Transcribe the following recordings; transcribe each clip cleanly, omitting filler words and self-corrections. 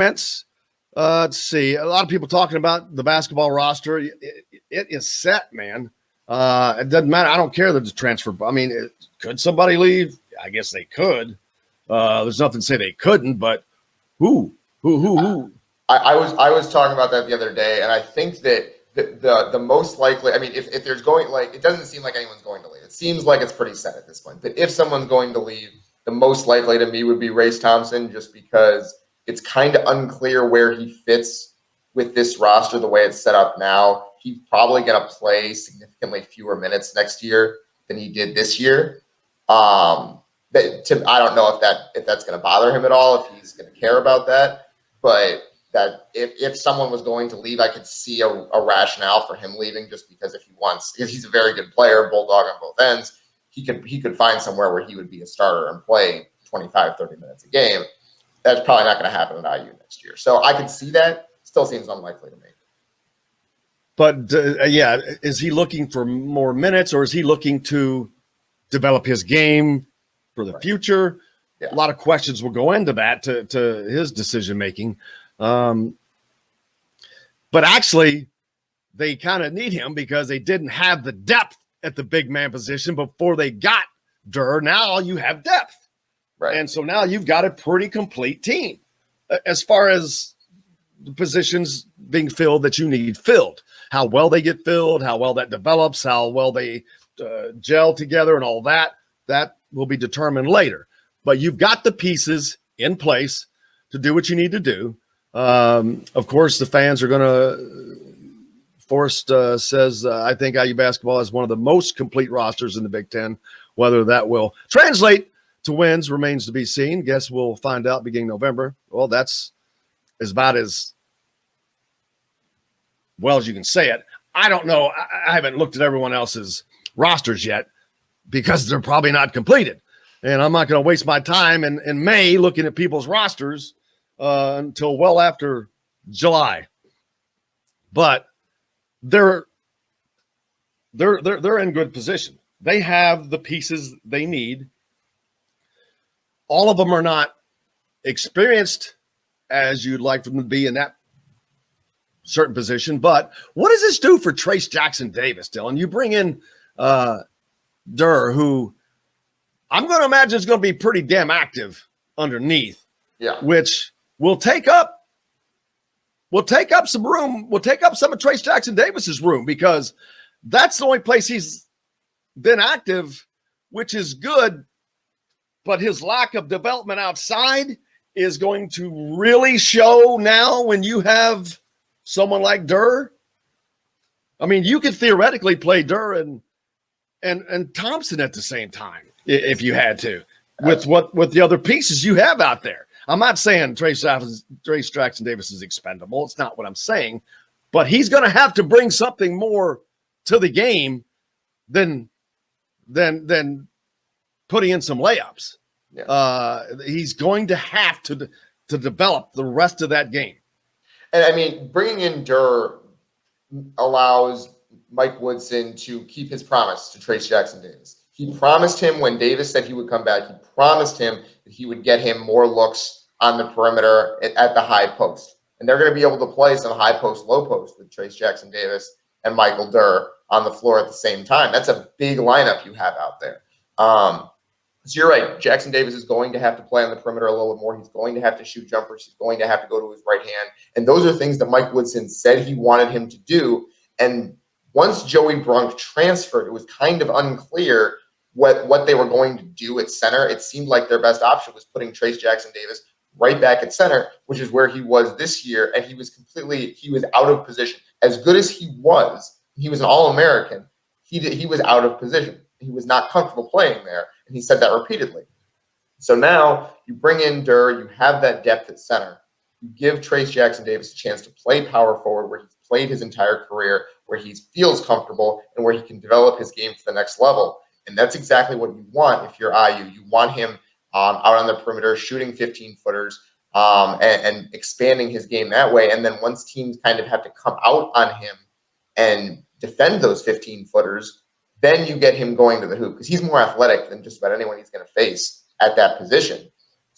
Let's see. A lot of people talking about the basketball roster. It is set, man. It doesn't matter. I don't care that the transfer. I mean, could somebody leave? I guess they could. There's nothing to say they couldn't, but who? I was talking about that the other day, and I think that the most likely, I mean, if there's going, like, it doesn't seem like anyone's going to leave. It seems like it's pretty set at this point. But if someone's going to leave, the most likely to me would be Race Thompson, just because it's kind of unclear where he fits with this roster the way it's set up now. He's probably going to play significantly fewer minutes next year than he did this year. I don't know if that's going to bother him at all, if he's going to care about that. But that if someone was going to leave, I could see a rationale for him leaving, just because if he's a very good player, bulldog on both ends, he could find somewhere where he would be a starter and play 25, 30 minutes a game. That's probably not going to happen at IU next year. So I could see that. Still seems unlikely to me. But is he looking for more minutes, or is he looking to develop his game for the future? Yeah. A lot of questions will go into that to his decision making. But actually, they kind of need him because they didn't have the depth at the big man position before they got Durr. Now you have depth. Right. And so now you've got a pretty complete team as far as the positions being filled that you need filled. How well they get filled, how well that develops, how well they gel together and all that will be determined later. But you've got the pieces in place to do what you need to do. Of course, the fans are going to – Forrest says, I think IU basketball has one of the most complete rosters in the Big Ten. Whether that will translate to wins remains to be seen. Guess we'll find out beginning November. Well, that's about as well as you can say it. I don't know. I haven't looked at everyone else's rosters yet because they're probably not completed. And I'm not going to waste my time in May looking at people's rosters until well after July. But they're in good position. They have the pieces they need. All of them are not experienced as you'd like them to be in that certain position. But what does this do for Trayce Jackson-Davis, Dylan? You bring in Durr, who I'm going to imagine is going to be pretty damn active underneath, which will take up some room. Will take up some of Trayce Jackson-Davis's room, because that's the only place he's been active, which is good. But his lack of development outside is going to really show now when you have someone like Durr. I mean, you could theoretically play Durr and Thompson at the same time if you had to, with the other pieces you have out there. I'm not saying Trayce Jackson-Davis is expendable. It's not what I'm saying. But he's going to have to bring something more to the game than putting in some layups. Yeah. He's going to have to develop the rest of that game. And I mean, bringing in Durr allows Mike Woodson to keep his promise to Trayce Jackson-Davis. He promised him when Davis said he would come back, he promised him that he would get him more looks on the perimeter at the high post. And they're going to be able to play some high post, low post with Trayce Jackson-Davis and Michael Durr on the floor at the same time. That's a big lineup you have out there. So you're right. Jackson-Davis is going to have to play on the perimeter a little bit more. He's going to have to shoot jumpers. He's going to have to go to his right hand. And those are things that Mike Woodson said he wanted him to do. And once Joey Brunk transferred, it was kind of unclear what they were going to do at center. It seemed like their best option was putting Trayce Jackson-Davis right back at center, which is where he was this year. And he was out of position. As good as he was an All-American. He was out of position. He was not comfortable playing there. And he said that repeatedly. So now you bring in Durr, you have that depth at center. You give Trayce Jackson-Davis a chance to play power forward where he's played his entire career, where he feels comfortable, and where he can develop his game to the next level. And that's exactly what you want if you're IU. You want him out on the perimeter, shooting 15-footers, and expanding his game that way. And then once teams kind of have to come out on him and defend those 15-footers, then you get him going to the hoop, because he's more athletic than just about anyone he's going to face at that position.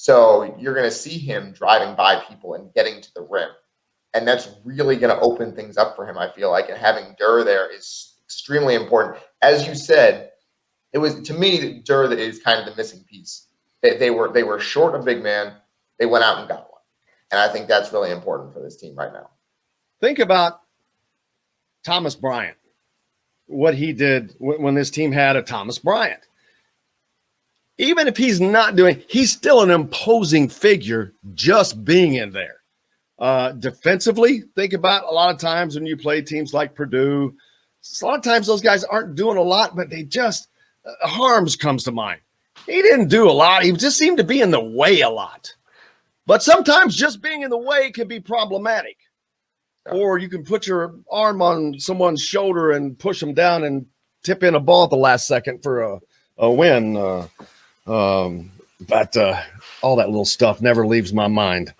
So you're going to see him driving by people and getting to the rim. And that's really going to open things up for him, I feel like. And having Durr there is extremely important. As you said, it was, to me, Durr that is kind of the missing piece. They were short a big man. They went out and got one. And I think that's really important for this team right now. Think about Thomas Bryant, what he did when this team had a Thomas Bryant. Even if he's not doing, he's still an imposing figure just being in there. Defensively, think about a lot of times when you play teams like Purdue, a lot of times those guys aren't doing a lot, but they just, Harms comes to mind. He didn't do a lot. He just seemed to be in the way a lot. But sometimes just being in the way can be problematic. Or you can put your arm on someone's shoulder and push them down and tip in a ball at the last second for a win. But all that little stuff never leaves my mind.